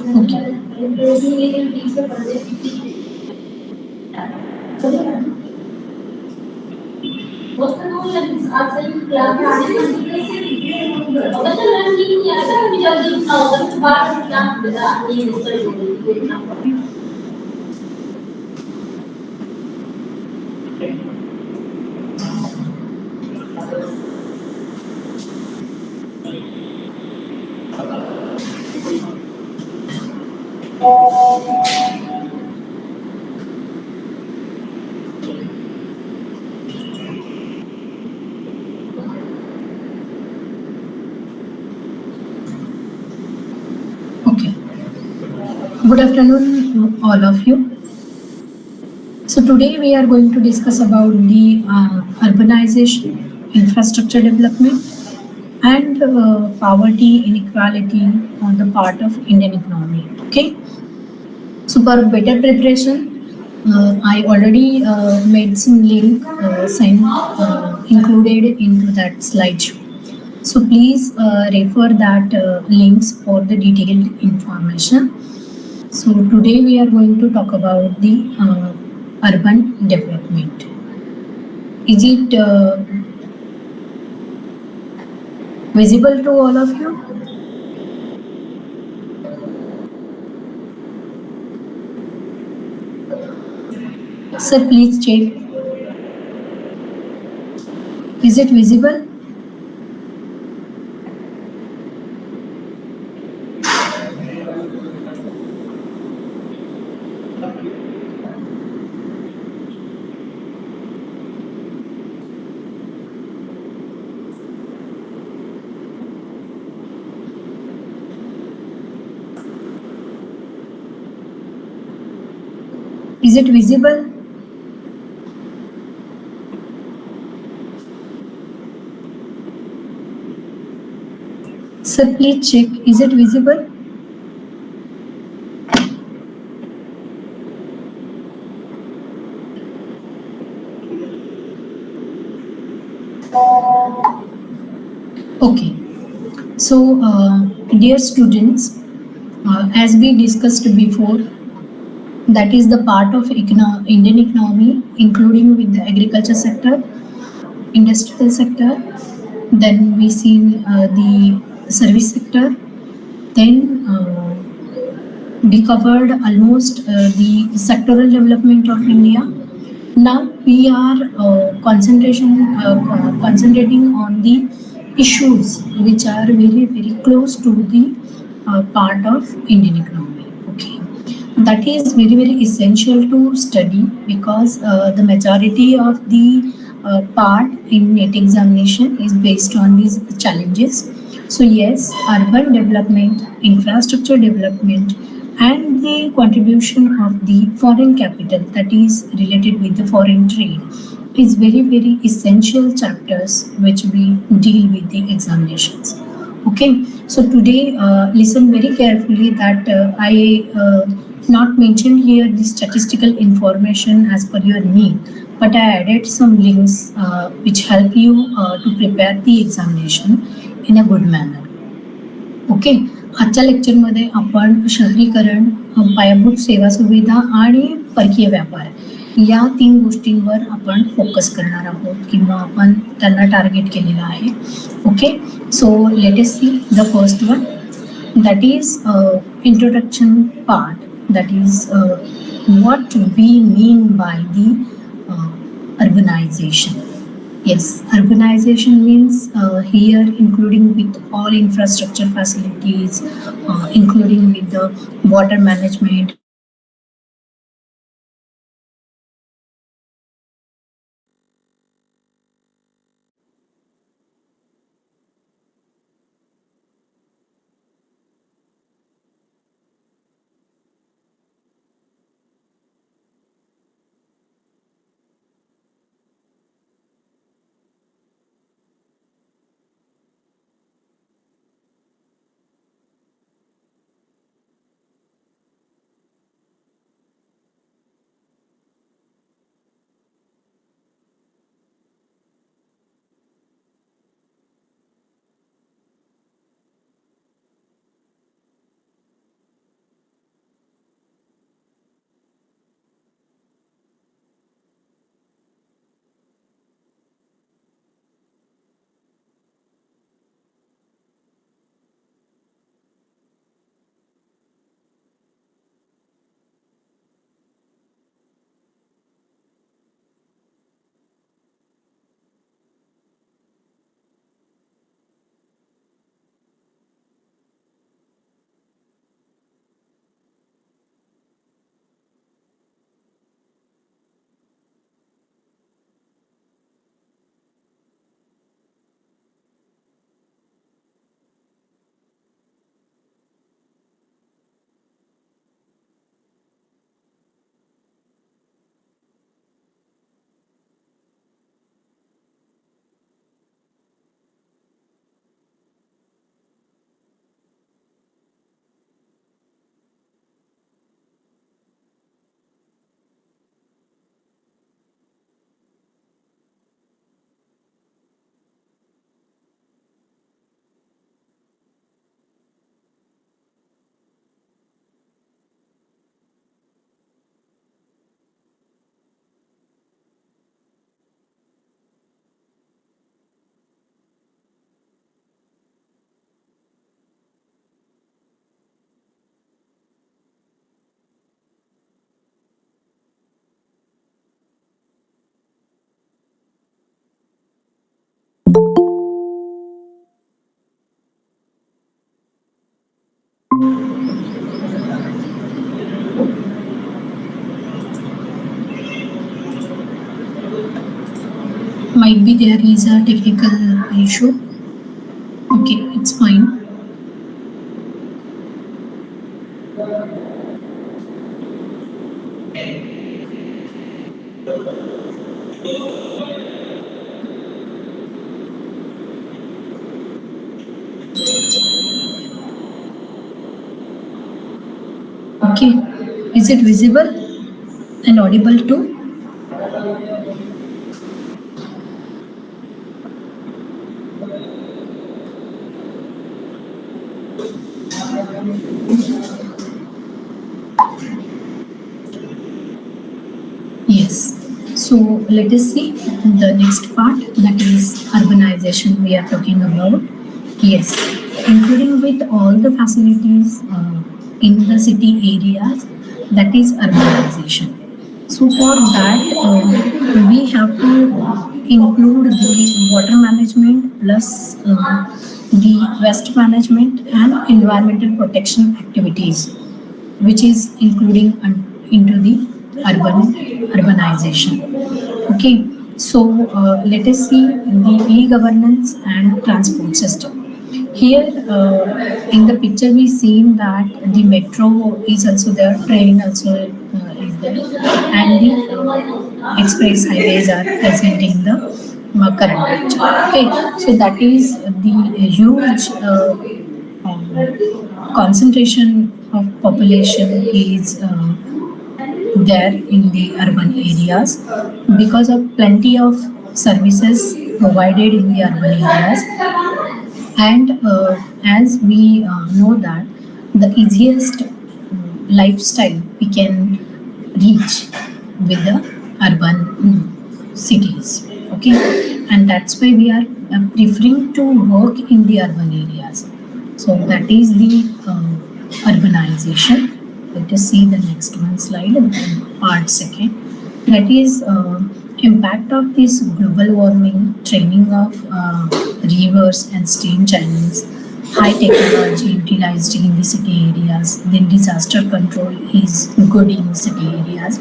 Okay. Okay. Good afternoon, all of you. So today we are going to discuss about the urbanization, infrastructure development, and poverty inequality on the part of Indian economy. Okay. So for better preparation, I already made some link sent included into that slideshow. So please refer that links for the detailed information. So today we are going to talk about the urban development. Is it visible to all of you? Sir, please check. Is it visible? Is it visible? Sir, please check. Is it visible? Okay. So, dear students, as we discussed before, that is the part of Indian economy, including with the agriculture sector, industrial sector, then we see the service sector, then we covered almost the sectoral development of India. Now we are concentrating on the issues which are very close to the part of Indian economy. Okay, that is very essential to study because the majority of the part in NET examination is based on these challenges. So yes, urban development, infrastructure development, and the contribution of the foreign capital that is related with the foreign trade is very essential chapters which we deal with the examinations. Okay, so today listen very carefully that I not mentioned here the statistical information as per your need, but I added some links which help you to prepare the examination in a good manner. Okay, आजच्या लेक्चरमध्ये आपण शहरीकरण, पायाभूत सेवा सुविधा आणि परकीय व्यापार या 3 गोष्टींवर आपण फोकस करणार आहोत किंवा आपण त्यांना टार्गेट केलेलं आहे. Okay, so let us see the first one, that is introduction part, that is what we mean by the urbanization. Yes, urbanization means here including with all infrastructure facilities, including with the water management. Might be there is a technical issue. Okay, it's fine. Okay, is it visible and audible too? Yes. So let us see the next part, that is urbanization we are talking about. Yes, including with all the facilities in the city areas, that is urbanization. So for that, we have to include the water management plus the waste management and environmental protection activities, which is including into the urbanization. Okay, so let us see the e-governance and transport system. Here in the picture we seen that the metro is also there, train also is there, and the express highways are present in the current picture. Okay, so that is the huge concentration of population is there in the urban areas because of plenty of services provided in the urban areas. And as we know that the easiest lifestyle we can reach with the urban cities. Okay, and that's why we are preferring to work in the urban areas. So that is the urbanization. Let us see the next one slide, part second. That is impact of this global warming, training of rivers and stream channels, high technology utilized in the city areas, then disaster control is good in city areas.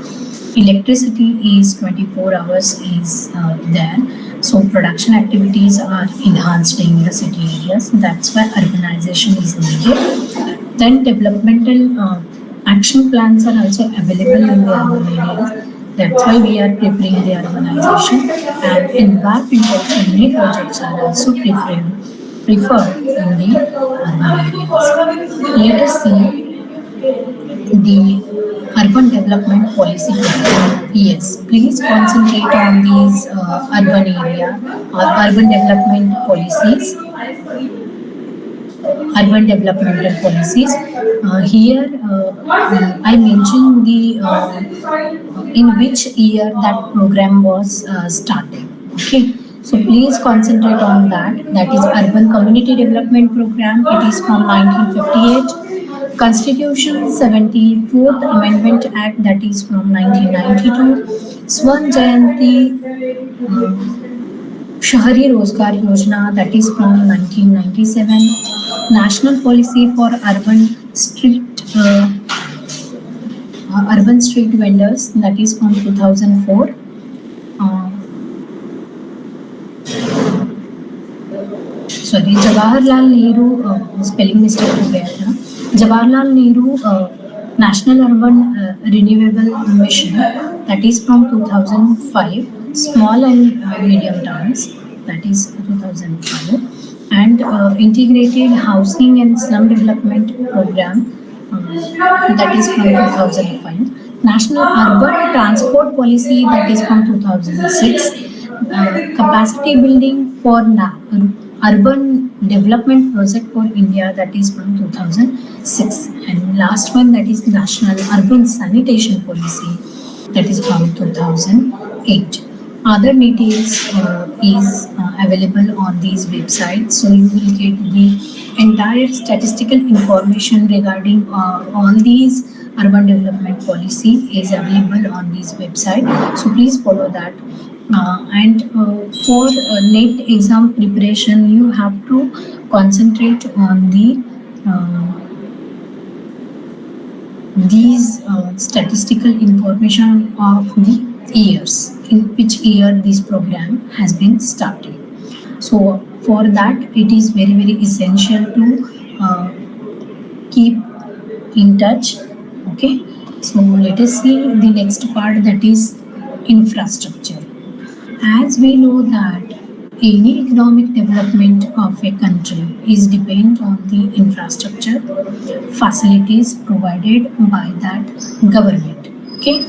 Electricity is 24 hours is there. So production activities are enhanced in the city areas. That's why urbanization is needed. Then developmental action plans are also available in the urban areas. That's why we are preparing the urbanization, and environmental friendly projects are also preferred in the urban areas. Let us see the urban development policy program. Yes, please concentrate on these urban area or urban development policies, urban developmental policies. Here, I mentioned the in which year that program was started. Okay, so please concentrate on that. That is Urban Community Development Program. It is from 1958. Constitution 74th Amendment Act, that is from 1992. Swan Jayanti Shahari Rozgar Yojana, that is from 1997. National Policy for Urban Street Vendors, that is from 2004. Sorry, Jawaharlal Nehru, spelling mistake हो गया था. Jawaharlal Nehru National Urban Renewable Mission, that is from 2005. Small and medium towns, that is 2005. And Integrated Housing and Slum Development Program, that is from 2005. National Urban Transport Policy, that is from 2006. Capacity Building for Urban Development Project for India, that is from 2006. And last one, that is National Urban Sanitation Policy, that is from 2008. Other details is available on these websites, so you will get the entire statistical information regarding all these urban development policy is available on this website, so please follow that. And for NET exam preparation, you have to concentrate on the these statistical information of the years, in which year this program has been started. So for that, it is very essential to keep in touch. Okay, so let us see the next part, that is infrastructure. As we know that any economic development of a country is dependent on the infrastructure facilities provided by that government. Okay,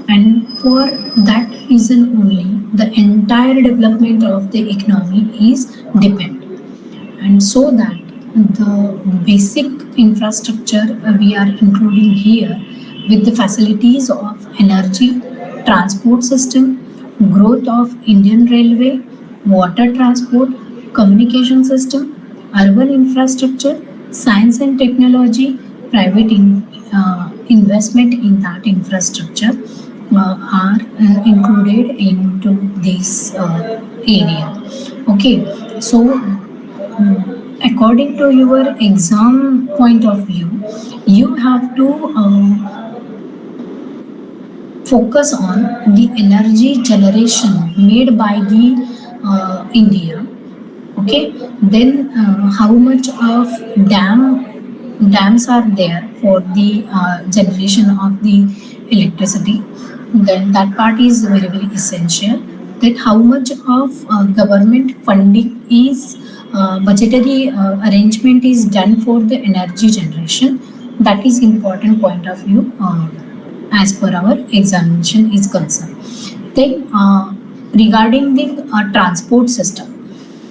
and for that reason only the entire development of the economy is dependent. And so that the basic infrastructure we are including here with the facilities of energy, transport system, growth of Indian railway, water transport, communication system, urban infrastructure, science and technology, private investment in that infrastructure are included into this area. Okay, so according to your exam point of view, you have to focus on the energy generation made by the India. Okay, then how much of dams are there for the generation of the electricity, then that part is very essential. That how much of government funding is budgetary arrangement is done for the energy generation, that is important point of view as per our examination is concerned. Then regarding the transport system,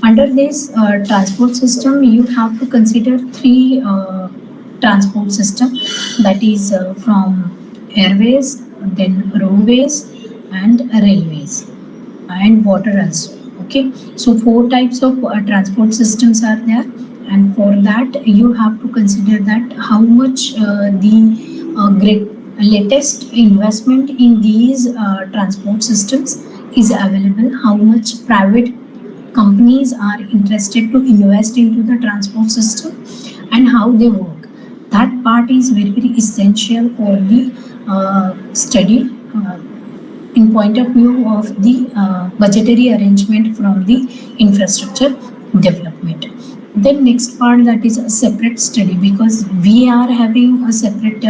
under this transport system, you have to consider three transport system, that is from airways, then roadways, and railways, and water also. Okay, so four types of transport systems are there, and for that you have to consider that how much the great latest investment in these transport systems is available, how much private companies are interested to invest into the transport system, and how they work. That part is very essential for the study in point of view of the budgetary arrangement from the infrastructure development. Then next part, that is a separate study, because we are having a separate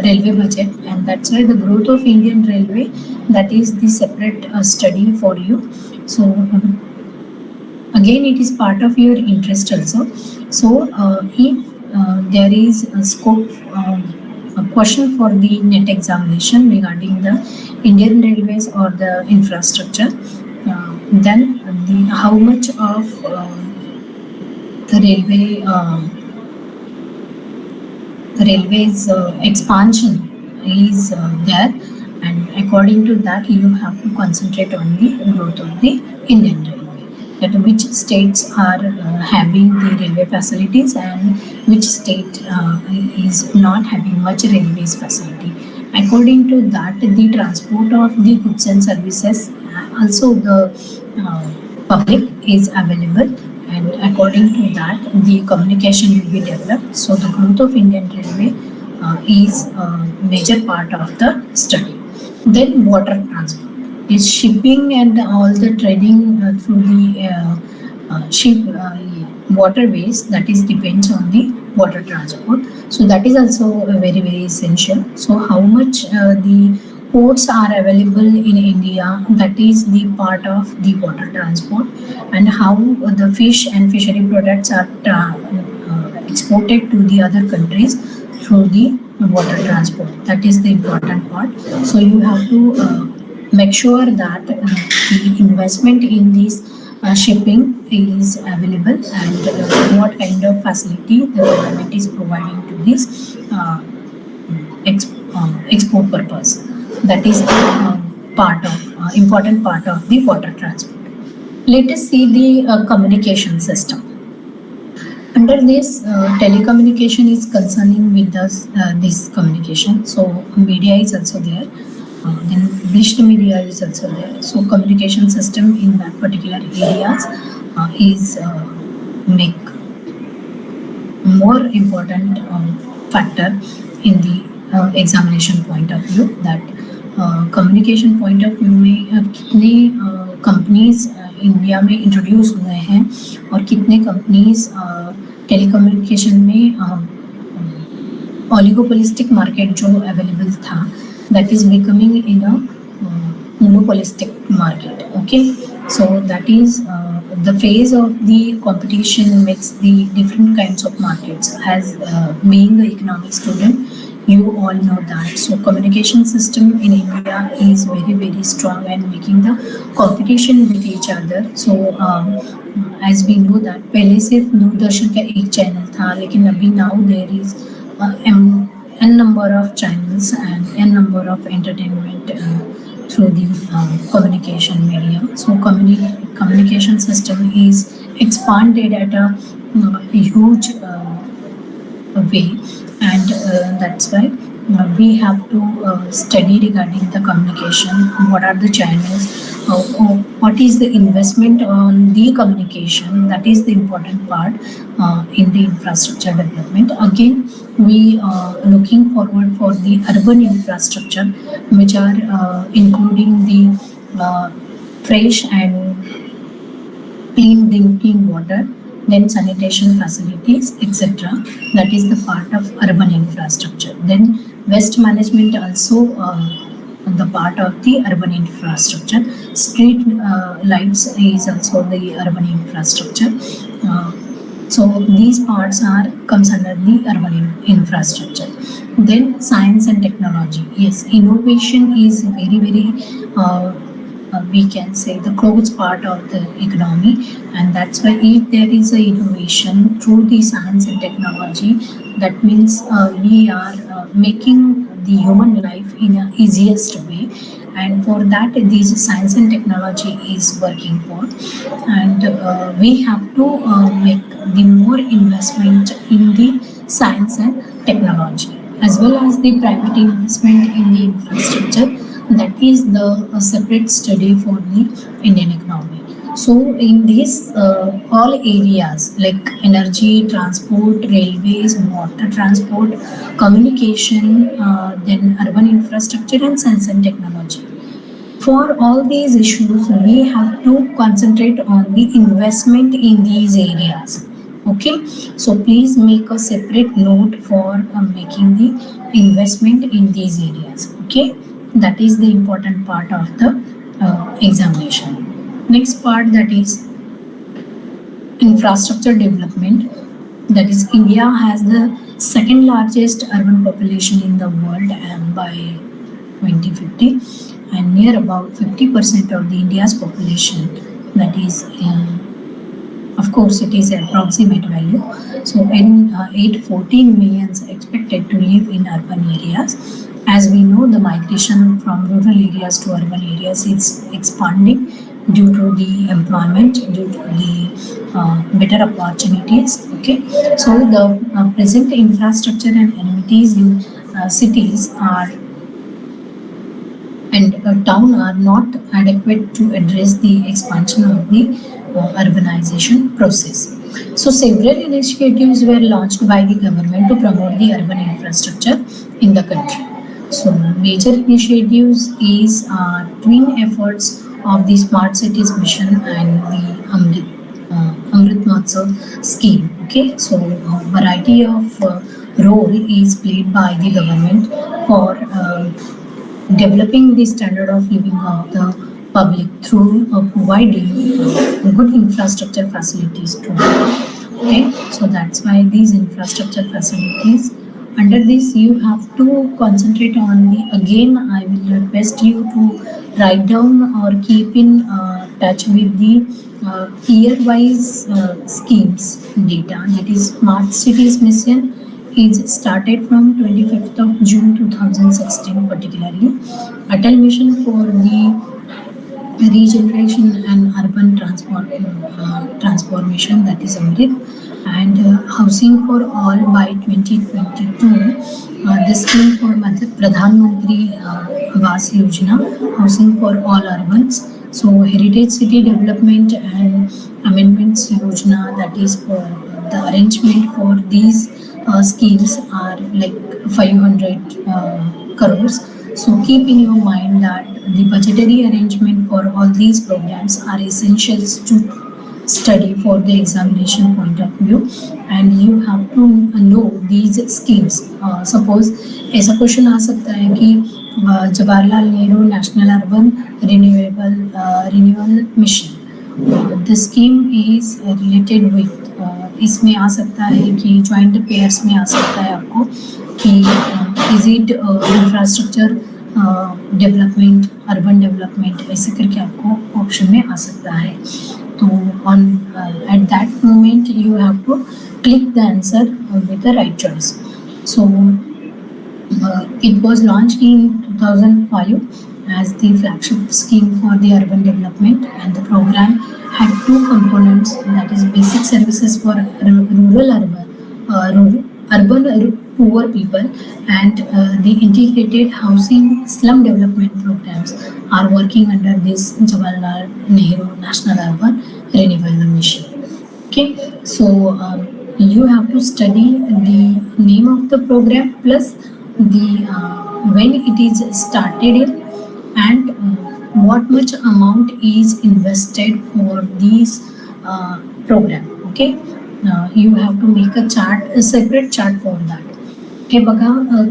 railway budget, and that's why the growth of Indian railway, that is the separate study for you. So again it is part of your interest also. So if there is a scope a question for the net examination regarding the Indian railways or the infrastructure, then how much of the railways expansion is there, and according to that you have to concentrate on the growth of the Indian railway, that which states are having the railway facilities and which state is not having much railways facility. According to that, the transport of the goods and services also the public is available, and according to that the communication will be developed. So the growth of Indian railway is a major part of the study. Then water transport is shipping and all the trading through the ship waterways, that is depends on the water transport. So that is also very essential. So how much the ports are available in India, that is the part of the water transport, and how the fish and fishery products are exported to the other countries through the water transport. That is the important part. So you have to make sure that the investment in this shipping is available, and what kind of facility the government is providing to this export purpose. That is the part of important part of the water transport. Let us see the communication system. Under this, telecommunication is concerning with this communication. So media is also there. Then published media is also there. So communication system in that particular areas is make more important factor in the examination point of view, that communication point of view में कितने companies India में introduce हुए हैं और कितने companies telecommunication में oligopolistic market जो available था, that is becoming in a monopolistic market. Okay, so that is the phase of the competition makes the different kinds of markets. As being an economic student, you all know that. So communication system in India is very strong and making the competition with each other. So as we know that पहले सिर्फ दूरदर्शन का एक channel था, लेकिन अभी now there is n number of channels and n number of entertainment through the communication media. So communication system is expanded at a huge way, and that's why we have to study regarding the communication. What are the channels? What is the investment on the communication? That is the important part in the infrastructure development. Again, we are looking forward for the urban infrastructure, which are including the fresh and clean drinking water, then sanitation facilities, etc. That is the part of urban infrastructure. Then waste management also the part of the urban infrastructure. Street lights is also the urban infrastructure. So these parts are comes under the urban infrastructure. Then science and technology. Yes, innovation is very we can say the close part of the economy, and that's why if there is a innovation through the science and technology, that means we are making the human life in a easiest way, and for that this science and technology is working for, and we have to make the more investment in the science and technology as well as the private investment in the infrastructure. That is the separate study for the Indian economy. So in these all areas like energy, transport, railways, water transport, communication, then urban infrastructure and science and technology. For all these issues, we have to concentrate on the investment in these areas. Okay, so please make a separate note for making the investment in these areas. Okay, that is the important part of the examination. Next part, that is infrastructure development. That is, India has the second largest urban population in the world by 2050, and near about 50% of the India's population, that is of course it is approximate value. So in 814 millions expected to live in urban areas. As we know, the migration from rural areas to urban areas is expanding due to the employment, due to the better opportunities. Okay, so the present infrastructure and amenities in cities are and town are not adequate to address the expansion of the urbanization process. So several initiatives were launched by the government to promote the urban infrastructure in the country. So major initiatives is twin efforts of the Smart Cities Mission and the Amrit Mahotsav scheme. Okay, so variety of role is played by the government for developing the standard of living of the public through providing good infrastructure facilities to them. Okay, so that's why these infrastructure facilities. Under this, you have to concentrate on the. Again, I will request you to write down or keep in touch with the year-wise schemes data. That is, Smart Cities Mission is started from 25th of June 2016 particularly. Atal Mission for the regeneration and urban transformation, that is Amrit, and housing for all by 2022. The scheme for Pradhan Mantri Awas Yojana, housing for all urbans. So Heritage City Development and Amendments Yojana, that is for the arrangement for these schemes are like 500 crores. So keep in your mind that the budgetary arrangement for all these programs are essentials to study for the examination point of view, and you have to know these schemes. Suppose ऐसा question आ सकता है कि Jawaharlal Nehru national urban renewal mission, the scheme is related with, इसमें आ सकता है कि joint pairs में आ सकता है आपको कि is it infrastructure development, urban development, ऐसे करके आपको ऑप्शन में आ सकता है. तो on at that moment you have to click the answer with the right choice. So it was launched in 2005 as the flagship scheme for the urban development, and the program had two components, that is basic services for urban poor people, and the integrated housing slum development programs are working under this Jawaharlal Nehru National Urban Renewal Mission. Okay, so you have to study the name of the program plus the when it is started in, and what much amount is invested for this program. Okay, you have to make a separate chart for that. हे बघा,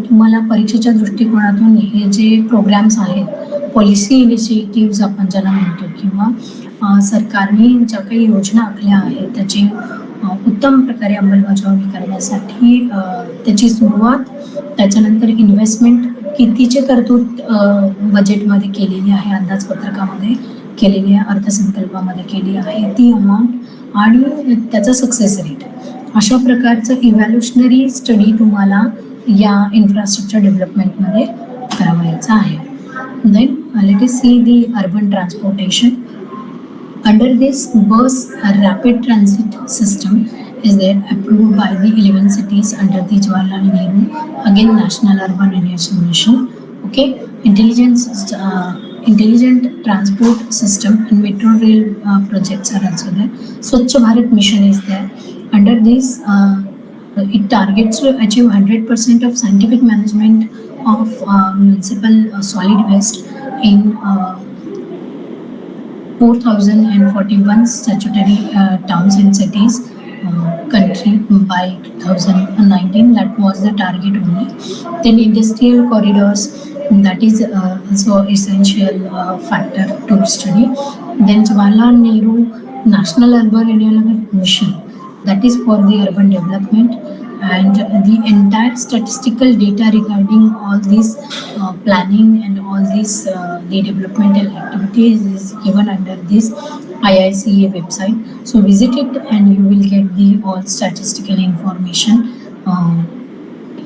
तुम्हाला परीक्षेच्या दृष्टिकोनातून हे जे programmes आहेत, policy initiatives आपण ज्याला म्हणतो, किंवा सरकारने ज्या काही योजना आखल्या आहेत त्याची उत्तम प्रकारे अंमलबजावणी करण्यासाठी त्याची सुरुवात, त्याच्यानंतर इन्व्हेस्टमेंट कितीची तरतूद बजेटमध्ये केलेली आहे, अंदाजपत्रकामध्ये केलेली आहे, अर्थसंकल्पामध्ये केली आहे ती अमाऊंट आणि त्याचा सक्सेस रेट, अशा प्रकारचं इव्हॅल्युशनरी स्टडी तुम्हाला या इन्फ्रास्ट्रक्चर डेव्हलपमेंटमध्ये करावायचा आहे. Then let us see the urban transportation. Under this bus rapid transit system is there approved by the 11 cities under the Jawaharlal Nehru again National Urban Renewal Mission. Okay, intelligent transport system and metro rail projects are also there. Swachh Bharat mission is there. Under this it targets to achieve 100% of scientific management of municipal solid waste in 4041 statutory towns and cities country by 2019. That was the target only. Then industrial corridors, that is also essential factor to study. Then Jawaharlal Nehru National Urban Renewal Mission, that is for the urban development, and the entire statistical data regarding all these planning and all these the developmental activities is given under this IICA website. So visit it and you will get the all statistical information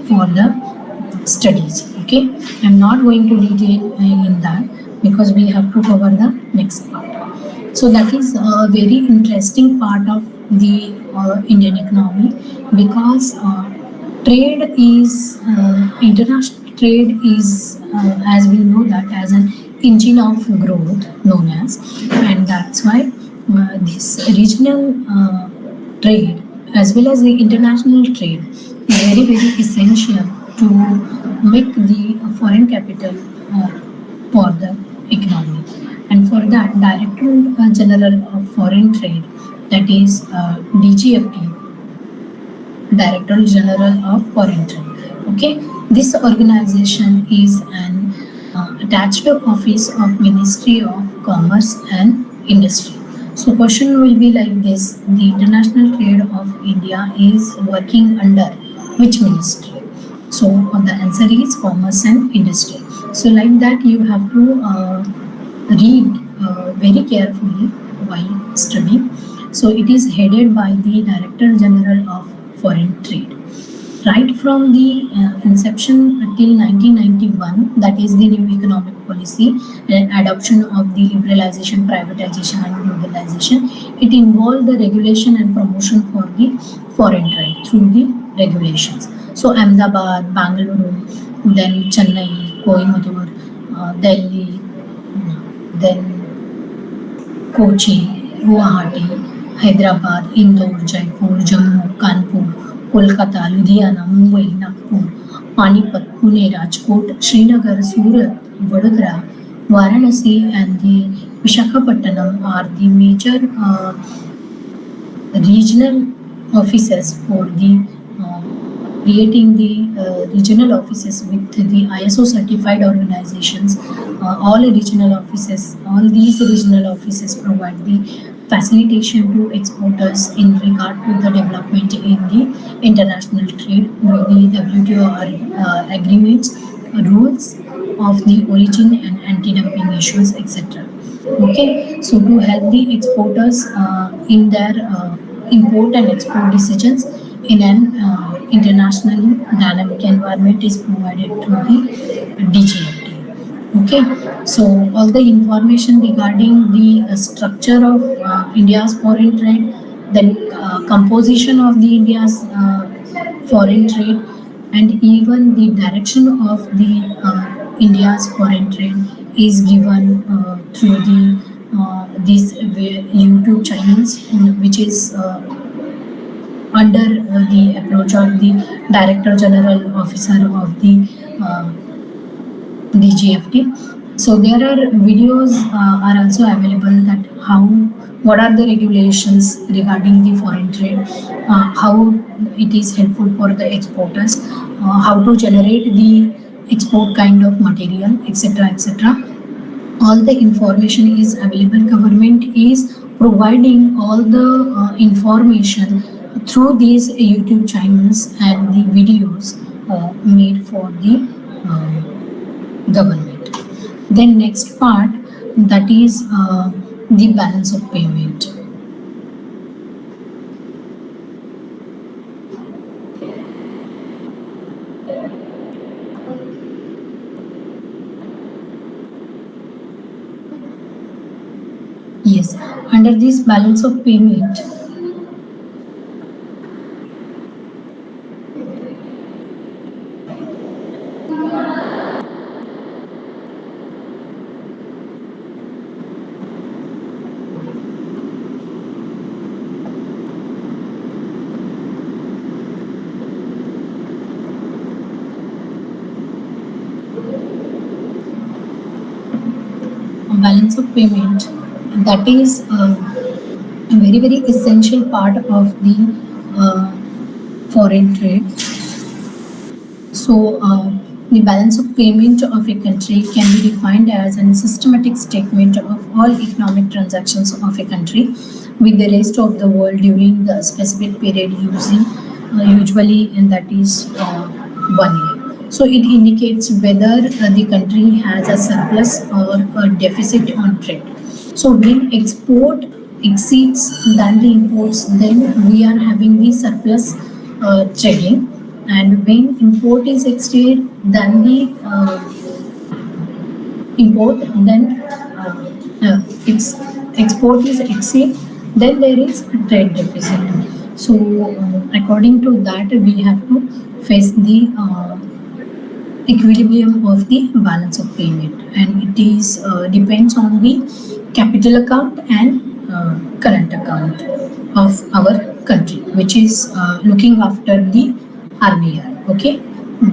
for the studies. Okay, I'm not going to detail in that because we have to cover the next part. So that is a very interesting part of the Indian economy, because trade is international trade is as we know that as an engine of growth known as, and that's why this regional trade as well as the international trade is very very essential to make the foreign capital for the economy. And for that, Director General of Foreign Trade, that is DGFT, Director General of Foreign Trade. Okay, this organization is an attached office of Ministry of Commerce and Industry. So question will be like this: the international trade of India is working under which ministry? So the answer is Commerce and Industry. So like that you have to read very carefully while studying. So it is headed by the Director General of Foreign Trade. Right from the inception till 1991, that is the new economic policy and adoption of the liberalization, privatization and globalization, it involved the regulation and promotion for the foreign trade through the regulations. So Ahmedabad, Bangalore, then Chennai, Coimbatore, Delhi, then Kochi, Guwahati, Hyderabad, Indore, Jaipur, Jammu, Kanpur, Kolkata, Ludhiana, Mumbai, Nagpur, Panipat, Pune, Rajkot, Srinagar, Surat, Vadodara, Varanasi, and the Vishakhapatnam are the major regional offices for the uh, creating the regional offices with the ISO certified organizations. All regional offices, all these regional offices provide the facilitation to exporters in regard to the development in the international trade with the WTO agreements, rules of the origin and anti-dumping issues, etc. Okay, so to help the exporters in their import and export decisions in an internationally dynamic environment is provided through the DGFT. Okay, so all the information regarding the structure of India's foreign trade, then composition of the India's foreign trade, and even the direction of the India's foreign trade is given through the these YouTube channels, which is under the approach of the Director General Officer of the DGFT. So there are videos are also available that how what are the regulations regarding the foreign trade, how it is helpful for the exporters, how to generate the export kind of material, etc., etc. All the information is available. Government is providing all the information through these YouTube channels and the videos made for the government. Then next part, that is the balance of payment. Yes, under this balance of payment, balance of payment, that is a very essential part of the foreign trade. So, the balance of payment of a country can be defined as a systematic statement of all economic transactions of a country with the rest of the world during the specific period using usually, and that is 1 year. So, it indicates whether the country has a surplus or a deficit on trade. So, when export exceeds than the imports, then we are having the surplus trading, and when import is exceeded than the import, then its export is exceed, then there is a trade deficit. So according to that, we have to face the equilibrium of the balance of payment, and it is depends on the capital account and current account of our country, which is looking after the RBI. Okay,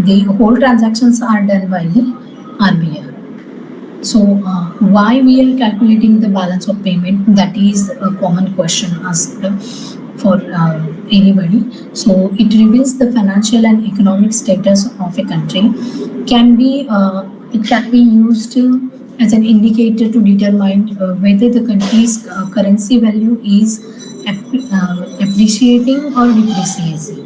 the whole transactions are done by the RBI. So, why we are calculating the balance of payment? That is a common question asked for anybody. So, it reveals the financial and economic status of a country. Can be it can be used as an indicator to determine whether the country's currency value is appreciating or depreciating.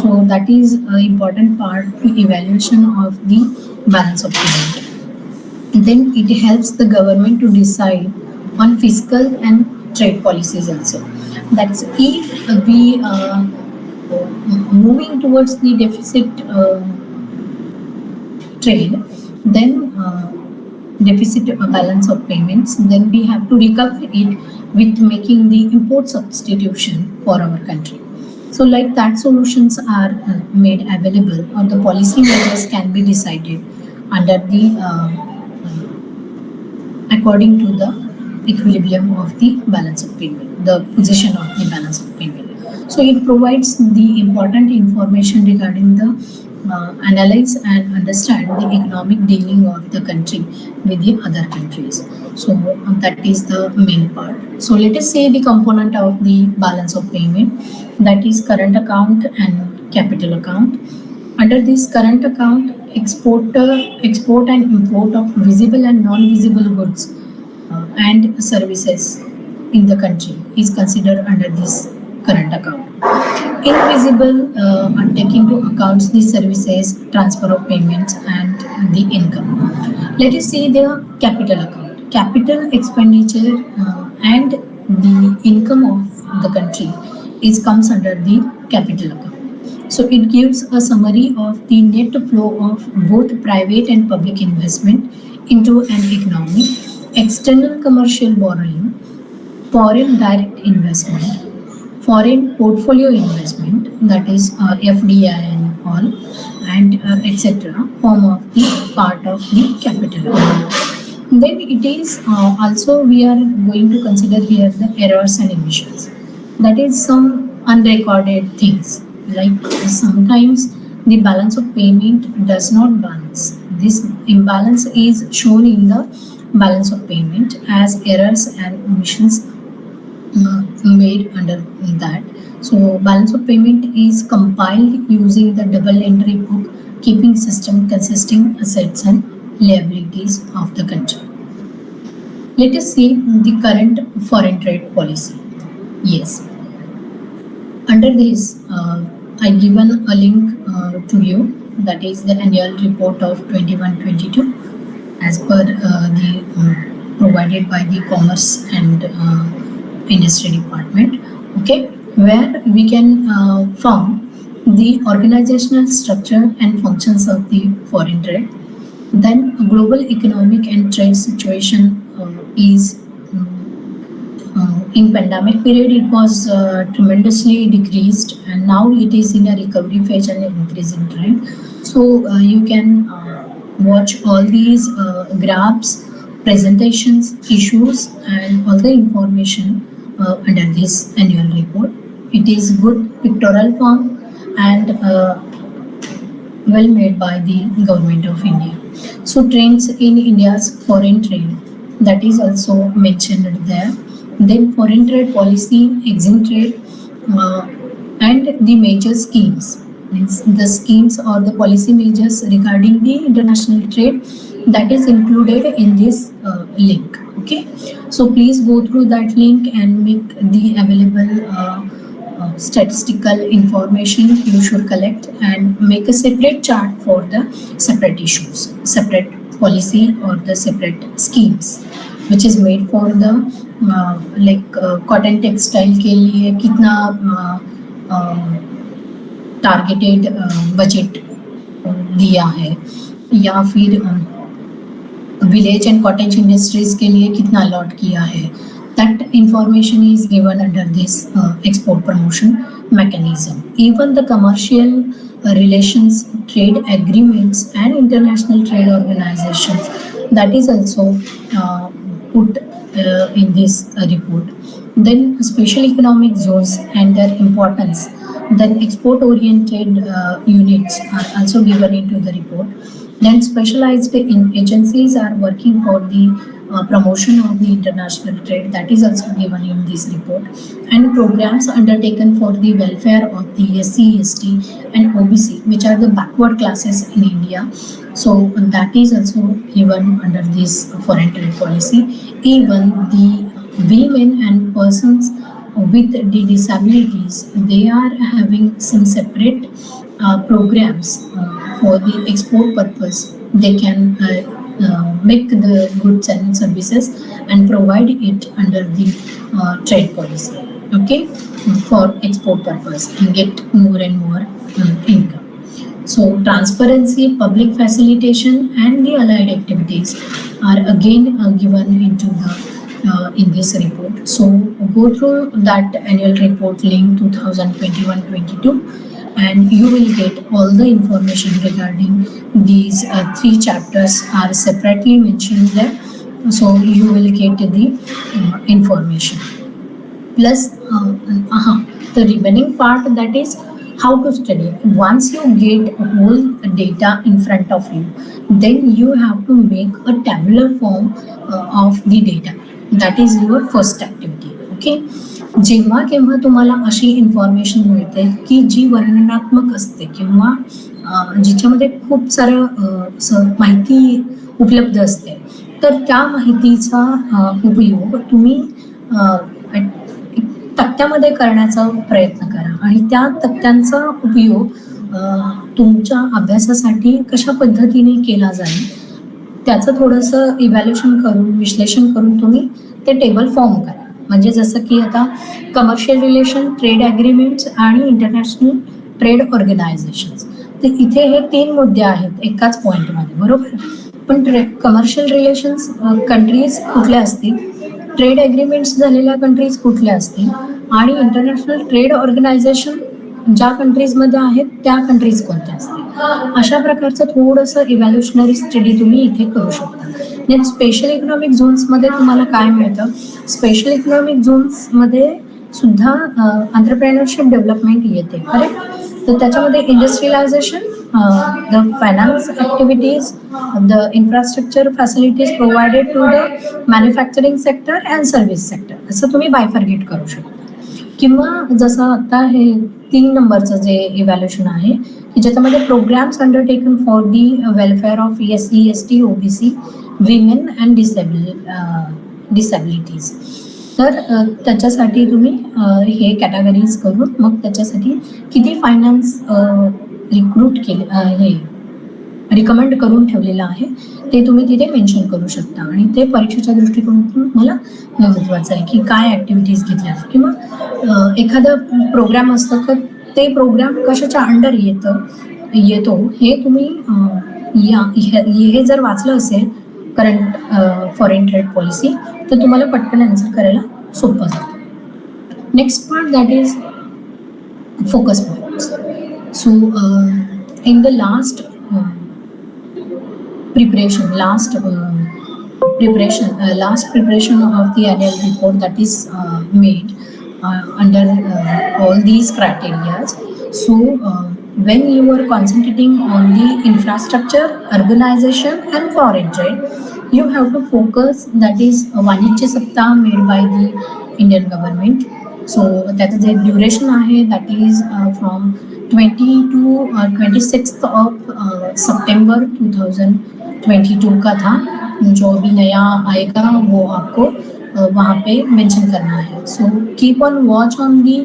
So that is an important part to evaluation of the balance of payment. Then it helps the government to decide on fiscal and trade policies also. That's if we moving towards the deficit trade, then deficit balance of payments, then we have to recover it with making the import substitution for our country. So like that solutions are made available, or the policy measures can be decided under the according to the equilibrium of the balance of payment, the position of the balance of payment. So it provides the important information regarding the analyze and understand the economic dealing of the country with the other countries. So that is the main part. So let us say the component of the balance of payment, that is current account and capital account. Under this current account, export and import of visible and non-visible goods and services in the country is considered under this current account. Invisible are taking into account the services, transfer of payments, and the income. Let us see the capital account. Capital expenditure and the income of the country is comes under the capital account. So it gives a summary of the net flow of both private and public investment into an economy, external commercial borrowing, foreign direct investment, foreign portfolio investment, that is FDI and all, and etc. form of the part of the capital account. Then it is also we are going to consider here the errors and emissions. That is some unrecorded things, like sometimes the balance of payment does not balance. This imbalance is shown in the balance of payment as errors and omissions made under that. So balance of payment is compiled using the double entry book keeping system consisting assets and liabilities of the country. Let us see the current foreign trade policy. Yes, under this I given a link to you, that is the annual report of 21-22 as per the provided by the commerce and industry department. Okay, where we can found the organizational structure and functions of the foreign trade. Then global economic and trade situation is in pandemic period it was tremendously decreased, and now it is in a recovery phase and an increasing trend. So you can watch all these graphs, presentations, issues, and all the information under this annual report. It is good pictorial form and well made by the government of India. So trends in India's foreign trade, that is also mentioned there. Then foreign trade policy, exim trade, and the major schemes. Means the schemes or the policy measures regarding the international trade that is included in this link. Okay, so please go through that link and make the available statistical information you should collect and make a separate chart for the separate issues, separate policy or the separate schemes which is made for the cotton textile के लिए कितना targeted budget दिया है, या फिर village and cottage industries के लिए कितना अलॉट किया है. That information is given under this export promotion mechanism. Even the commercial relations, trade agreements, and international trade organizations, that is also put in this report. Then special economic zones and their importance. Then export oriented units are also given into the report. Then specialized agencies are working for the promotion of the international trade, that is also given in this report. And programs undertaken for the welfare of the SC, ST and OBC, which are the backward classes in India. So that is also given under this foreign trade policy. Even the women and persons with the disabilities, they are having some separate programs for the export purpose. They can make the goods and services and provide it under the trade policy, okay, for export purpose and get more and more income. So transparency, public facilitation and the allied activities are again given into the in this report. So go through that annual report link 2021-22 and you will get all the information regarding these three chapters are separately mentioned there. So you will get the information. Plus, The remaining part, that is how to study. Once you get whole data in front of you, then you have to make a tabular form of the data. That is your first activity. Okay. जेव्हा केव्हा तुम्हाला अशी information मिळते की जी वर्णनात्मक असते किंवा जिच्यामध्ये खूप सारं माहिती उपलब्ध असते, तर त्या माहितीचा उपयोग तुम्ही तक्त्यामध्ये करण्याचा प्रयत्न करा आणि त्या तक्त्यांचा उपयोग तुमच्या अभ्यासासाठी कशा पद्धतीने केला जाईल त्याचं थोडंसं इव्हॅल्युएशन करून, विश्लेषण करून तुम्ही ते टेबल फॉर्म करा. म्हणजे जसं की आता कमर्शियल रिलेशन, ट्रेड ॲग्रीमेंट्स आणि इंटरनॅशनल ट्रेड ऑर्गनायझेशन्स. तर इथे हे 3 मुद्दे आहेत एकाच पॉईंटमध्ये, बरोबर. पण कमर्शियल रिलेशन्स कंट्रीज कुठल्या असतील, ट्रेड ॲग्रीमेंट्स झालेल्या कंट्रीज कुठल्या असतील आणि इंटरनॅशनल ट्रेड ऑर्गनायझेशन ज्या कंट्रीजमध्ये आहेत त्या कंट्रीज कोणत्या असतील, अशा प्रकारचं थोडंसं इव्हॅल्युशनरी स्टडी तुम्ही इथे करू शकता. नेक्स्ट स्पेशल इकॉनॉमिक झोन्समध्ये तुम्हाला काय मिळतं, स्पेशल इकॉनॉमिक झोन्समध्ये सुद्धा एंटरप्रेन्योरशिप डेव्हलपमेंट येते, करेक्ट. तर त्याच्यामध्ये industrialisation, the finance activities, the infrastructure facilities provided to the manufacturing sector and service sector, असं तुम्ही बायफर्गेट करू शकता. किंवा जसं आता हे 3 नंबरचं जे इव्हॅल्युएशन आहे की ज्याच्यामध्ये programmes undertaken for the welfare of SC, ST, OBC, women and disabilities. तर त्याच्यासाठी तुम्ही हे कॅटेगरीज करून मग त्याच्यासाठी किती फायनान्स रिक्रूट हे रिकमेंड करून ठेवलेलं आहे ते तुम्ही तिथे मेन्शन करू शकता. आणि ते परीक्षेच्या दृष्टिकोनातून मला महत्त्वाचं आहे की काय ॲक्टिव्हिटीज घेतल्या किंवा एखादा प्रोग्राम असतं तर ते प्रोग्राम कशाच्या अंडर येतो हे तुम्ही हे जर वाचलं असेल करंट फॉरेन ट्रेड पॉलिसी तर तुम्हाला पटकन आन्सर करायला सोपं जातं. Next part that is focus points. So in the last last preparation of the annual report that is made under all these criteria. So when you are concentrating on the infrastructure, urbanization and foreign trade, you have to focus, that is वाणिज्य सप्ताह made by the Indian government. So त्याचं जे duration आहे that is from 20 to 26th of September 2022 का था. जो भी नया आएगा वो आपको वहाँ पे मेंशन करना है. So keep on watch on the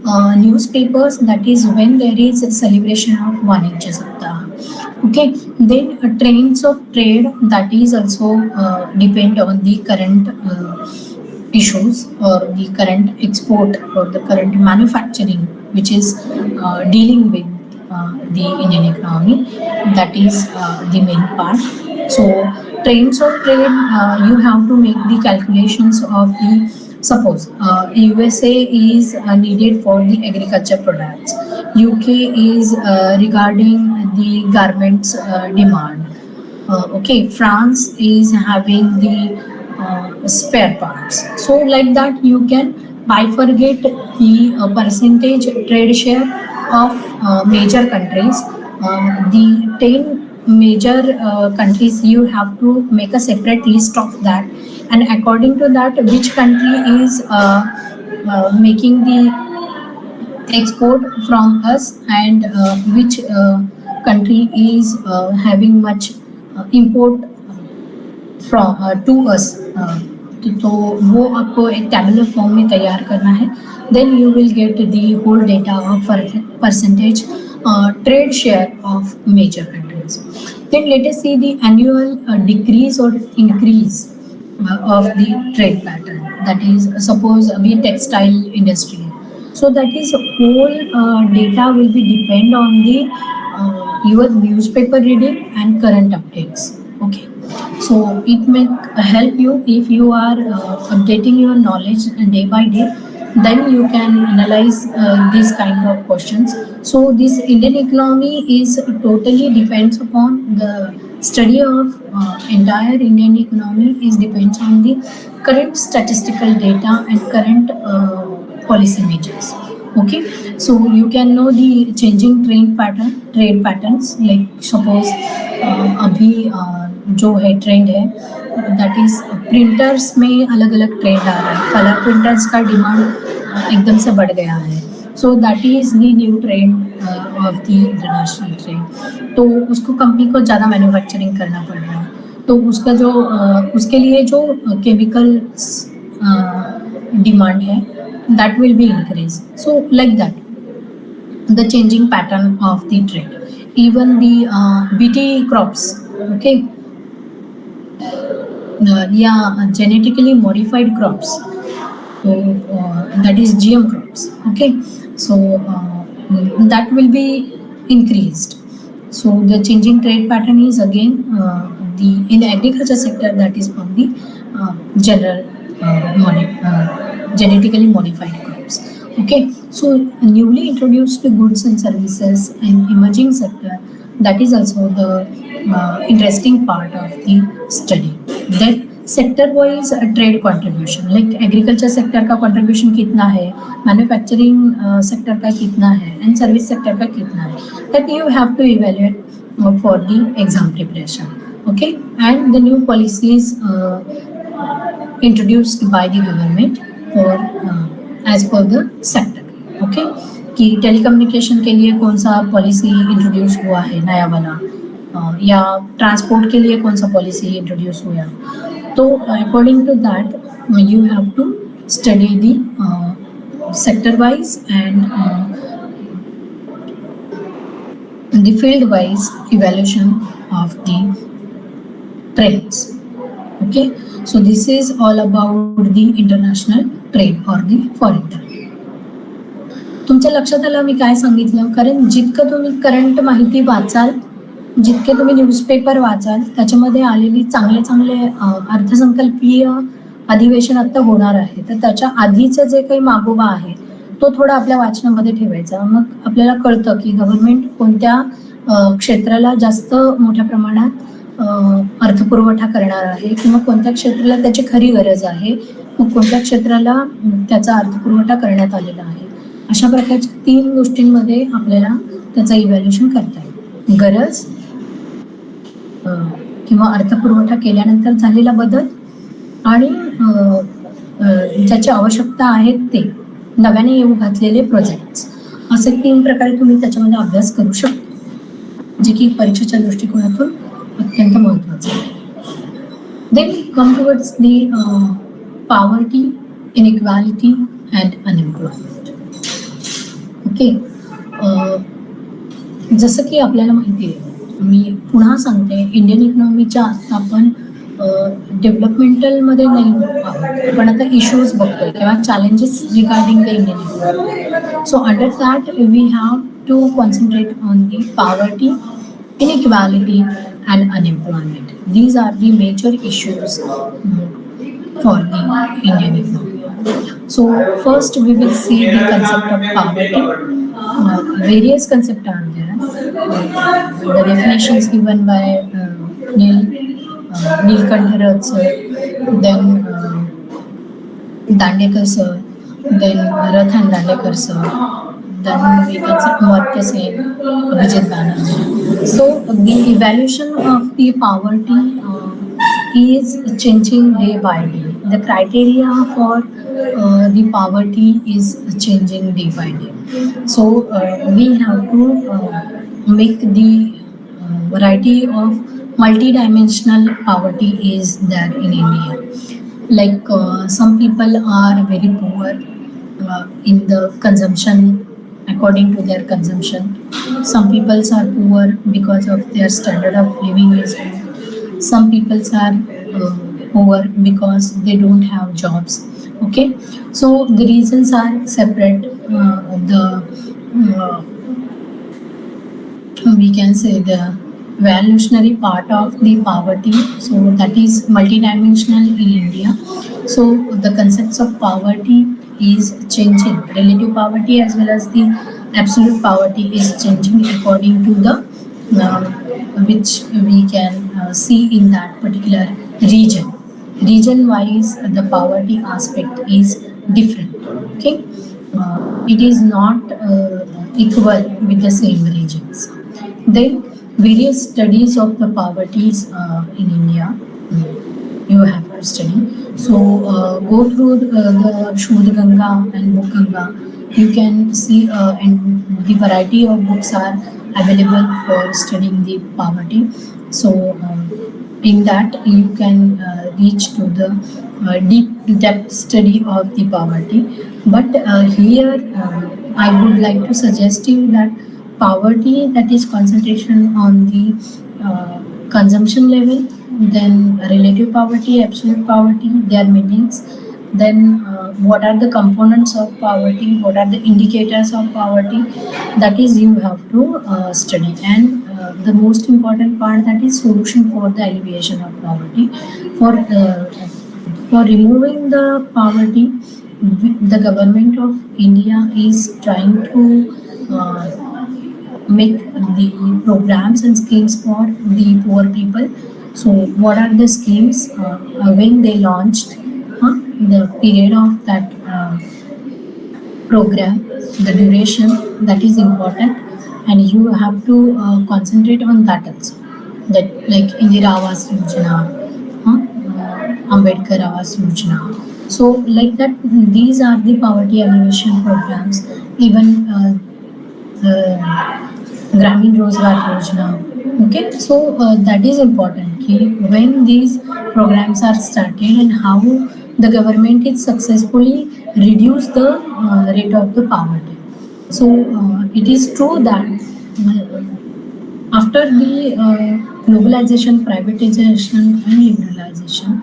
newspapers, that is when there is celebration of वाणिज्य सप्ताह. Okay, then trains of trade, that is also depend on the current issues or the current export or the current manufacturing which is dealing with the Indian economy. That is the main part. So trains of trade, you have to make the calculations of the, suppose USA is needed for the agriculture products, UK is regarding the garments demand, okay, France is having the spare parts. So like that you can bifurcate the percentage trade share of major countries. The 10 major countries, you have to make a separate list of that, and according to that which country is making the export from us and which country is having much import from to us. तो वो आपको एक tabular form में तैयार करना है. Then you will get the whole data of percentage trade share of major countries. Then let us see the annual decrease और increase of the trade pattern. That is, suppose अभी textile industry है, so that is whole data will be depend on the your newspaper reading and current updates. Okay, so it may help you if you are updating your knowledge day by day, then you can analyze these kind of questions. So this Indian economy is totally depends upon the study of entire Indian economy is depends on the current statistical data and current policy measures. Okay, so you can know the changing trade patterns, like suppose अभी जो है trend है, that is printers में अलग अलग trend आ रहा है, colour printers का डिमांड एकदम से बढ़ गया है, so that is the new trend of the international trade. तो उसको कंपनी को ज़्यादा मैन्युफैक्चरिंग करना पड़ रहा है, तो उसका जो उसके लिए जो केमिकल डिमांड है, that will be increased. So like that, the changing pattern of the trade, even the bt crops, okay, yeah, genetically modified crops, so that is gm crops, okay, so that will be increased. So the changing trade pattern is again the in the agriculture sector, that is from the general genetically modified crops. Okay, so newly introduced goods and services and emerging sector, that is also the interesting part of the study. Then sector wise trade contribution, like agriculture sector का contribution कितना है, manufacturing sector का कितना है, and service sector का कितना है, that you have to evaluate for the exam preparation. Okay, and the new policies introduced by the government for as per the sector. Okay, कि टेलीकम्युनिकेशन के लिए कौन सा पॉलिसी इंट्रोड्यूस हुआ है नया वाला, या ट्रांसपोर्ट के लिए कौन सा पॉलिसी इंट्रोड्यूस हुआ. तो according to that you have to study the sector wise and the field wise evaluation of the trades. Okay, so this is all about the international trade और द फॉरेन ट्रेड. तुमच्या लक्षात आलं मी काय सांगितलं, कारण जितकं तुम्ही करंट माहिती वाचाल, जितके तुम्ही न्यूजपेपर वाचाल, त्याच्यामध्ये आलेली चांगले चांगले अर्थसंकल्पीय अधिवेशन आता होणार आहे, तर त्याच्या आधीचं जे काही मागोवा आहे तो थोडा आपल्या वाचनामध्ये ठेवायचा. मग आपल्याला कळतं की गव्हर्नमेंट कोणत्या क्षेत्राला जास्त मोठ्या प्रमाणात अर्थपुरवठा करणार आहे, किंवा कोणत्या क्षेत्राला त्याची खरी गरज आहे, मग कोणत्या क्षेत्राला त्याचा अर्थपुरवठा करण्यात आलेला आहे. अशा प्रकारच्या 3 गोष्टींमध्ये आपल्याला त्याचं इव्हॅल्युएशन करता येईल. गरज किंवा अर्थपुरवठा केल्यानंतर झालेला बदल, आणि ज्याची आवश्यकता आहे ते नव्याने येऊ घातलेले प्रोजेक्ट्स, असे 3 प्रकारे तुम्ही त्याच्यामध्ये अभ्यास करू शकता, जे की परीक्षेच्या दृष्टिकोनातून अत्यंत महत्त्वाचं आहे. Then come towards the poverty, inequality and unemployment. Okay, जसं की आपल्याला माहिती आहे, मी पुन्हा सांगते, इंडियन इकॉनॉमीच्या आता आपण डेव्हलपमेंटलमध्ये नाही आहोत, पण आता इश्यूज बघतोय किंवा challenges regarding the Indian economy. So under that we have to concentrate on the poverty, inequality and unemployment. These are the major issues for the Indian economy. So first we will see the concept of poverty. Various concepts are there. The definitions given by Neelkanth sir, then Dandekar sir, then Rathan Dandekar sir, then we can say Amartya Sen, Abhijit Banerjee. So the evaluation of the poverty is changing day by day. The criteria for the poverty is changing day by day. So we have to make the variety of multi-dimensional poverty is there in India. Like some people are very poor in the consumption, according to their consumption. Some people are poor because of their standard of living is low. Some people are poor because they don't have jobs. Okay, so the reasons are separate. We can say the evolutionary part of the poverty, so that is multidimensional in India. So the concepts of poverty is changing. Relative poverty as well as the absolute poverty is changing according to the which we can see in that particular region wise the poverty aspect is different. Okay, it is not equal with the same regions. Then various studies of the poverties in India you have to study. So go through the Shodh Ganga and Book Ganga. You can see and the variety of books are available for studying the poverty. So in that you can reach to the deep depth study of the poverty. But here I would like to suggest you that poverty, that is concentration on the consumption level, then relative poverty, absolute poverty, their meanings, then what are the components of poverty, what are the indicators of poverty, that is you have to study. And the most important part, that is solution for the alleviation of poverty. For removing the poverty, the government of India is trying to make the programs and schemes for the poor people. So, what are the schemes when they launched? The period of that program, the duration, that is important, and you have to concentrate on that also. That like Indira Awas Yojana, Ambedkar Awas Yojana. So like that, these are the poverty alleviation programs. Even Gramin Rozgar Yojana. Okay, so that is important. Ki when these programs are started and how the government is successfully reduce the rate of the poverty. So it is true that after the globalization, privatization, and liberalization,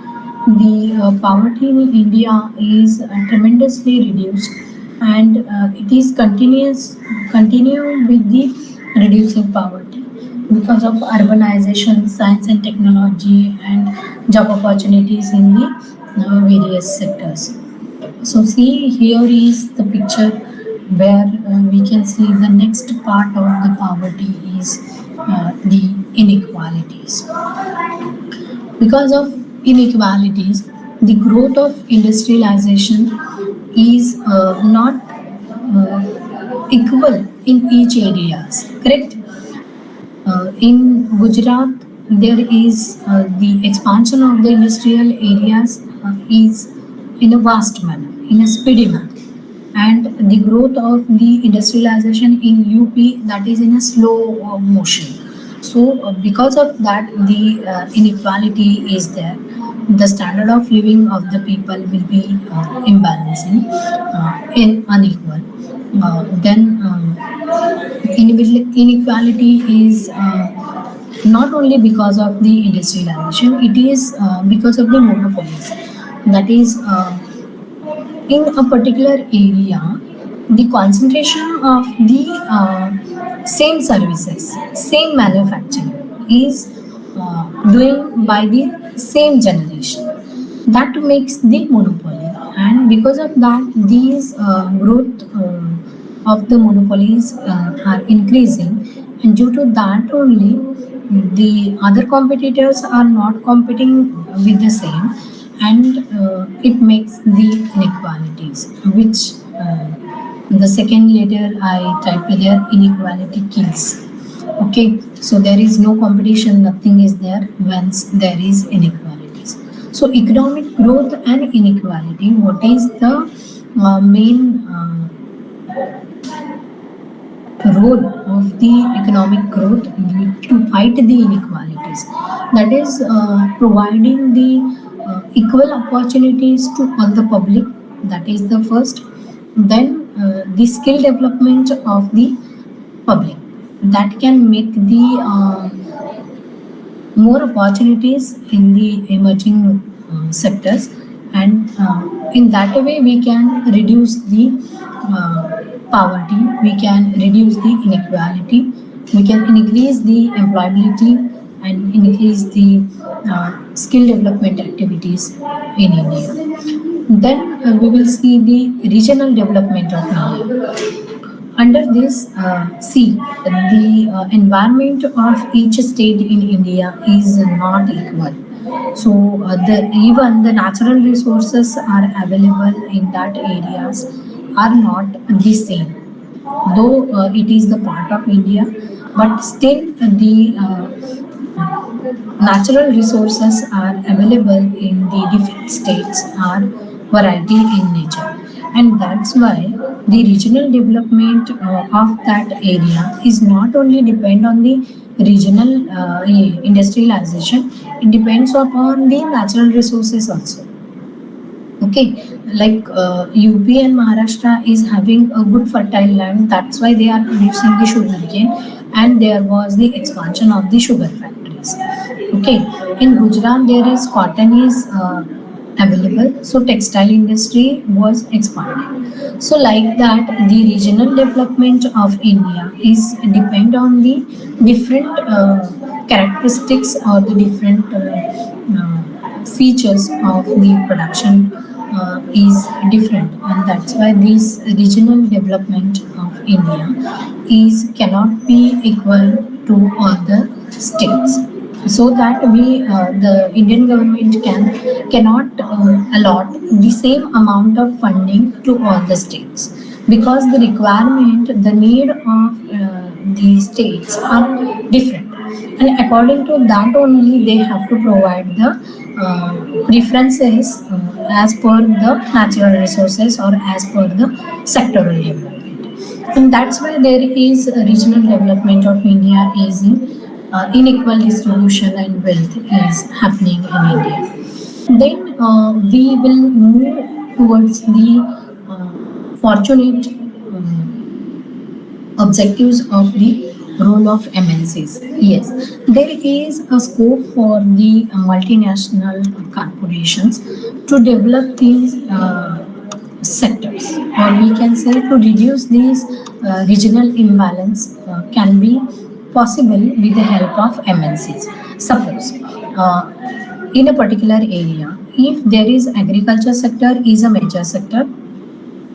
the poverty in India is tremendously reduced, and it is continuing with the reducing poverty because of urbanization, science and technology, and job opportunities in the various sectors. So see, here is the picture where we can see the next part of the poverty is the inequalities. Because of inequalities, the growth of industrialization is not equal in each areas. Correct? In Gujarat, there is the expansion of the industrial areas is in a vast manner, in a speedy manner, and the growth of the industrialization in UP, that is in a slow motion. So, because of that, the inequality is there. The standard of living of the people will be imbalancing, in unequal. Inequality is not only because of the industrialization, it is because of the monopolies. That is, in a particular area, the concentration of the same services, same manufacturing is doing by the same generation. That makes the monopoly, and because of that, these growth of the monopolies are increasing, and due to that only, the other competitors are not competing with the same, and it makes the inequalities, which the second letter I type there, inequality kills. Okay, so there is no competition, nothing is there once there is inequalities. So economic growth and inequality, what is the main role of the economic growth to fight the inequalities? That is providing the equal opportunities to all the public. That is the first. Then the skill development of the public, that can make the more opportunities in the emerging sectors, and in that way we can reduce the poverty, we can reduce the inequality, we can increase the employability and increase the skill development activities in India. Then we will see the regional development of India. Under this, see, the environment of each state in India is not equal. So, even the natural resources are available in that areas are not the same. Though it is the part of India, but still the natural resources are available in the different states are variety in nature, and that's why the regional development of that area is not only depend on the regional industrialization, it depends upon the natural resources also. Okay, like UP and Maharashtra is having a good fertile land. That's why they are producing the sugar cane, and there was the expansion of the sugar factories. Okay, in Gujarat there is cotton is available, so textile industry was expanded. So like that, the regional development of India is depend on the different characteristics or the different features of the production is different, and that's why this regional development of India is cannot be equal to all the states. So that we the Indian government cannot allot the same amount of funding to all the states, because the requirement, the need of the states are different, and according to that only they have to provide the preferences as per the natural resources or as per the sectoral development. And that's why there is a regional development of India is in unequal distribution and wealth is happening in India. Then we will move towards the fortunate objectives of the role of MNCs. Yes, there is a scope for the multinational corporations to develop these sectors, or we can say to reduce these regional imbalance can be possible with the help of MNCs. Suppose in a particular area, if there is agriculture sector is a major sector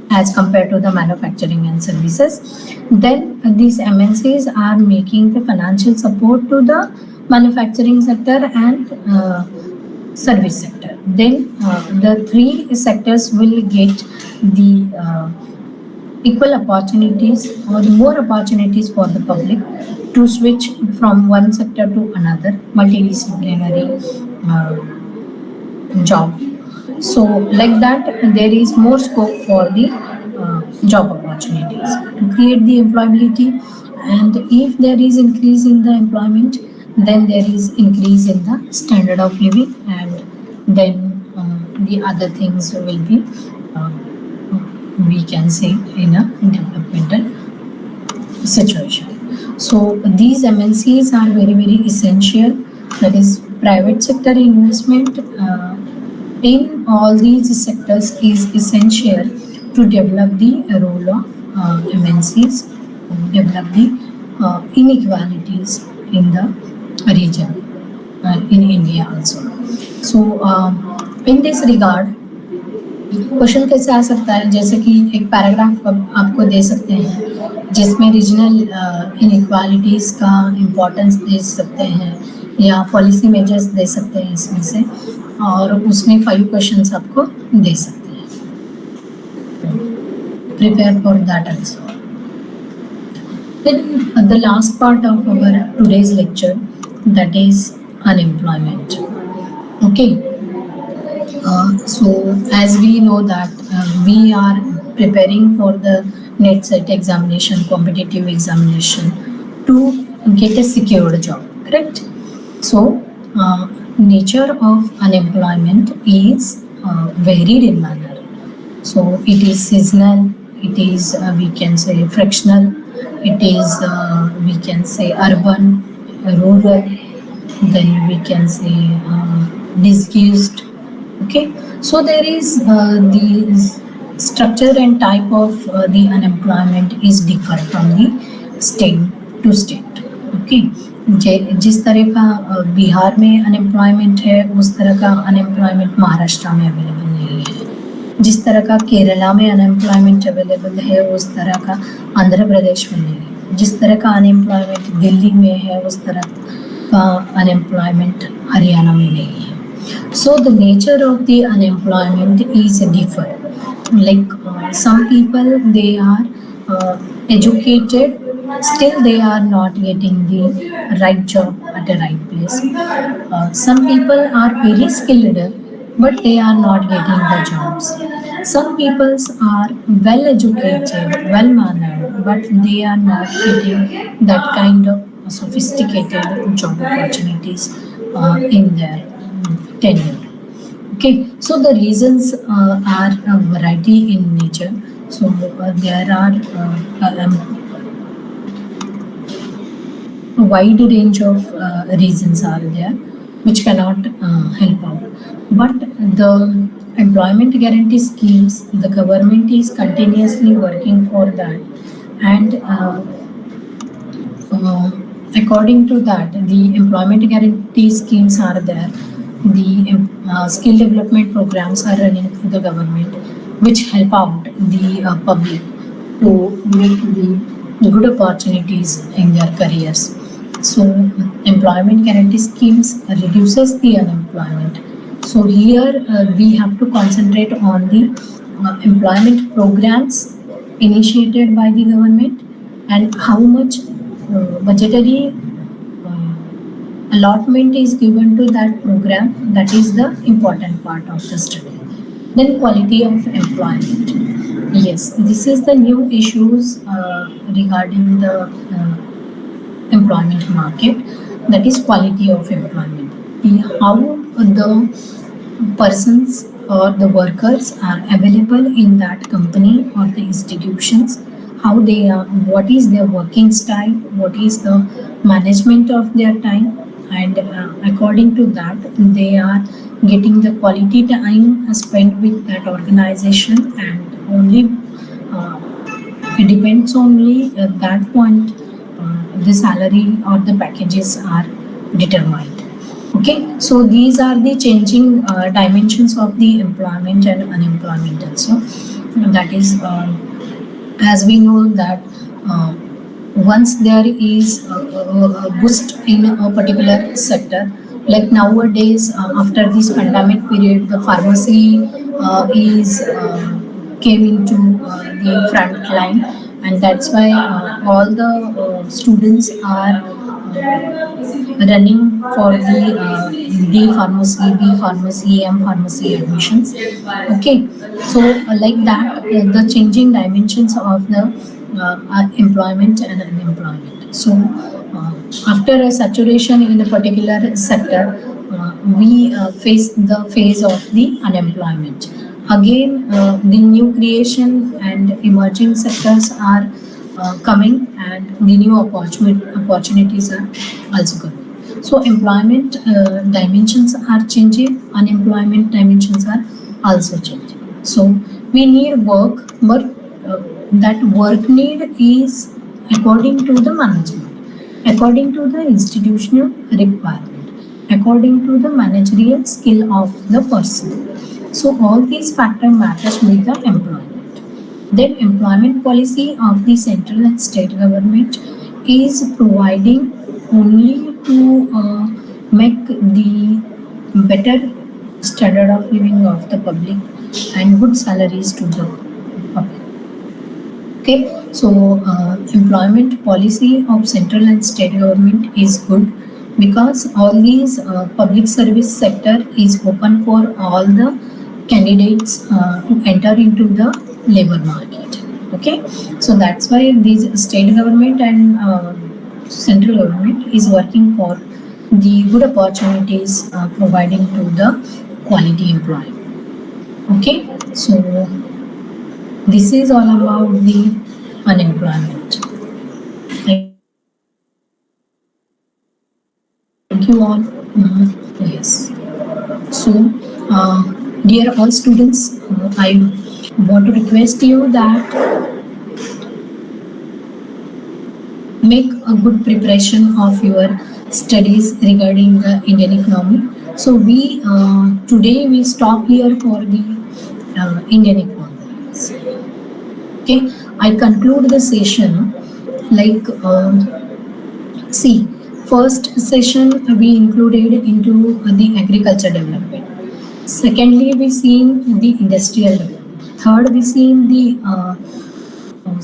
as compared to the manufacturing and services, then these MNCs are making the financial support to the manufacturing sector and service sector. Then the three sectors will get the equal opportunities or more opportunities for the public to switch from one sector to another multidisciplinary job. So like that, there is more scope for the job opportunities to create the employability. And if there is increase in the employment, then there is increase in the standard of living, and then the other things will be uh, we can say in a developmental situation. So these MNCs are very very essential. That is private sector investment in all these sectors is essential to develop the role of MNCs, develop the inequalities in the region, in India also. So in this regard, question कैसे आ सकता है, जैसे कि एक paragraph आपको दे सकते हैं जिसमें रीजनल इनइक्वालिटीज़ का इम्पोर्टेंस दे सकते हैं या पॉलिसी मेजर्स दे सकते हैं इसमें से, और उसमें 5 क्वेश्चंस आपको दे सकते हैं. Prepare for that also. Then the last part of our today's lecture, that is unemployment. Okay. So as we know that we are preparing for the net set examination, competitive examination, to get a secured job, correct? So nature of unemployment is varied in manner. So it is seasonal, it is we can say fractional, it is we can say urban, rural, then we can say disguised. Okay, so there is the structure and type of the unemployment is different from the state to state. Okay, जिस तरह का बिहार में unemployment है उस तरह का unemployment Maharashtra में available नहीं है. जिस तरह का केरला में अनएम्प्लॉयमेंट अवेलेबल है उस तरह का आंध्र प्रदेश में नहीं है. जिस तरह का अनएम्प्लॉयमेंट दिल्ली में है उस तरह का अनएम्प्लॉयमेंट हरियाणा में नहीं है. So the nature of the unemployment is different. like some people, they are educated, still they are not getting the right job at the right place. Some people are very skilled, but they are not getting the jobs. Some people are well educated, well mannered, but they are not getting that kind of sophisticated job opportunities in their tenure. Okay, so the reasons are a variety in nature. So there are a wide range of reasons are there which cannot help out. But the employment guarantee schemes, the government is continuously working for that, and uh, according to that, the employment guarantee schemes are there. The skill development programs are running through the government, which help out the public to make the good opportunities in their careers. So, employment guarantee schemes reduces the unemployment. So here we have to concentrate on the employment programs initiated by the government and how much budgetary allotment is given to that program. That is the important part of the study. Then quality of employment. Yes, this is the new issues regarding the employment market. That is quality of employment. How the persons or the workers are available in that company or the institutions, how they are, what is their working style, what is the management of their time, and according to that they are getting the quality time spent with that organization, and only uh, it depends only at that point the salary or the packages are determined. Okay, so these are the changing dimensions of the employment and unemployment also. That is, as we know that uh, once there is a boost in a particular sector, like nowadays after this pandemic period, the pharmacy is came into the front line, and that's why all the students are running for the D pharmacy, B pharmacy, M pharmacy admissions. Okay, so like that, the changing dimensions of the employment and unemployment. So after a saturation in a particular sector, we face the phase of the unemployment. Again, the new creation and emerging sectors are coming, and the new opportunities are also coming. So employment dimensions are changing, unemployment dimensions are also changing. So we need work, but that work need is according to the management, according to the institutional requirement, according to the managerial skill of the person. So all these factors matters with the employment. Then employment policy of the central and state government is providing only to make the better standard of living of the public and good salaries to the public. Okay, so employment policy of central and state government is good because all these public service sector is open for all the candidates to enter into the labor market. Okay, so that's why these state government and central government is working for the good opportunities providing to the quality employment. Okay, so this is all about the unemployment. Thank you all. Yes. So, dear all students, I want to request you that make a good preparation of your studies regarding the Indian economy. So we today we stop here for the Indian economy. Okay, I conclude the session like see, first session we included into the agriculture development. Secondly, we seen the industrial development. third, we see in the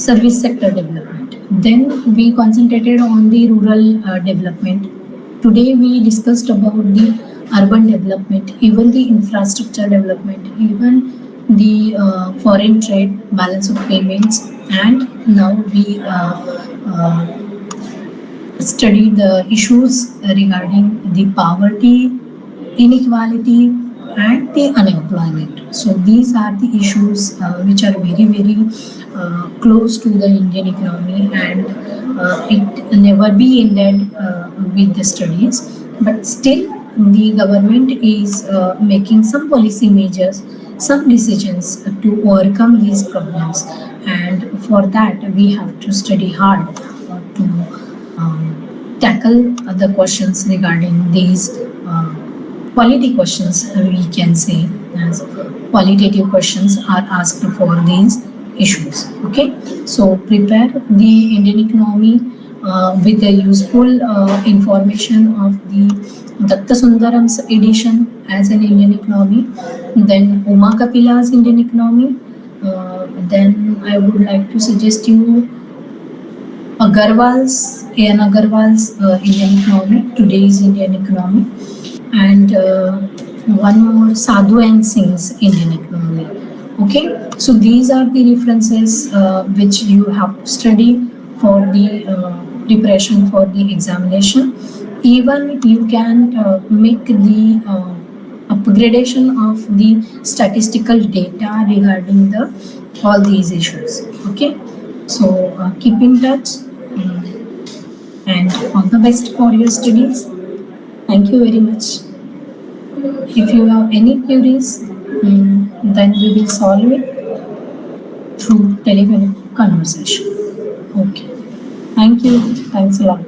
service sector development. Then we concentrated on the rural development. Today we discussed about the urban development, even the infrastructure development, even the foreign trade, balance of payments, and now we study the issues regarding the poverty, inequality, and the unemployment. So these are the issues which are very very close to the Indian economy, and it never be ended with the studies. But still, the government is making some policy measures, some decisions to overcome these problems, and for that we have to study hard to tackle the questions regarding these quality questions, we can say, as qualitative questions are asked for these issues. Okay, so prepare the Indian economy with the useful information of the Datta Sundaram's edition as an Indian economy, then Uma Kapila's Indian economy. Then I would like to suggest you Agarwal's Indian economy, today's Indian economy, and one more Sadhu and Singh's Indian economy. Okay, so these are the references which you have to study for the preparation for the examination. Even you can make the upgradation of the statistical data regarding the all these issues. Okay, so keep in touch, and all the best for your studies. Thank you very much. If you have any queries, then we will solve it through telephone conversation. Okay. Thank you. Thanks a lot.